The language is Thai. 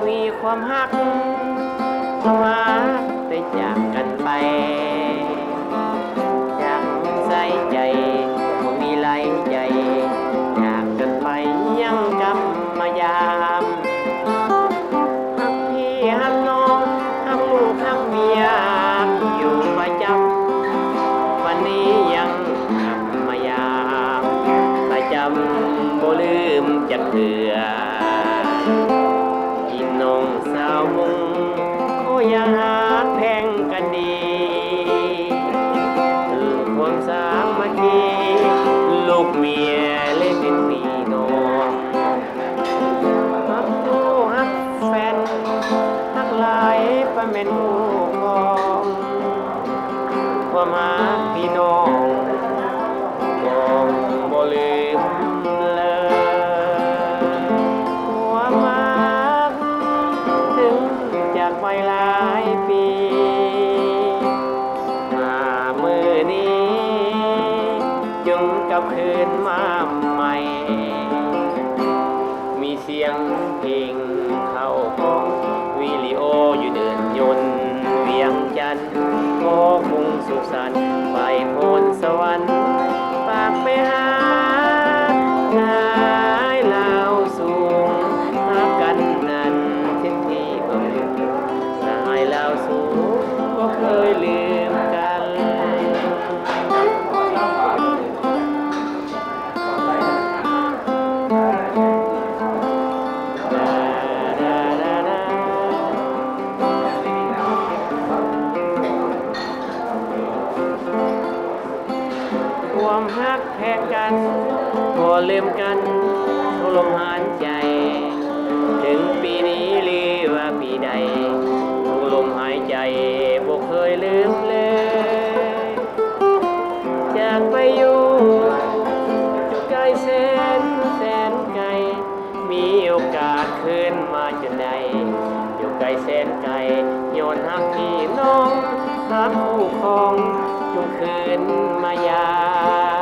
มีความฮักมาได้จากกันไปจากใส่ใจบ่มีไหลใจจากกันไปยังกำมายามฮักพี่ฮักน้องฮักลูกฮักเมียอยู่ประจำวันนี้ยังกำมายามประจำบ่ลืมจักเถื่อน้องสาวมุงเขาอยากหาแพงกันดีความสามัคคีลูกเมียเลยเป็นพี่น้องฮักผู้ฮักแฟนฮักหลายประเม็นผู้ครองความฮักพี่น้องของบ่ลืมไปหลายปีมามือนี้จึงกลับคืนมาใหม่มีเสียงเพลงเข้าของวิดีโออยู่เดินยนต์เวียงจันทร์โอ้คงสุขสันต์ไปโพนสวรรค์ฝากไปหานายลาวสูงหากันนั้นที่ที่ ลืมกันทุกลมหายใจถึงปีนี้หรือว่าปีใดทุกลมหายใจบ่เคยลืมเลยจากไปอยู่จุดไกลแสนไกลมีโอกาสขึ้นมาจนใดอยู่ไกลแสนไกลย้อนหักพี่น้องหักคู่ครองจงคืนมายา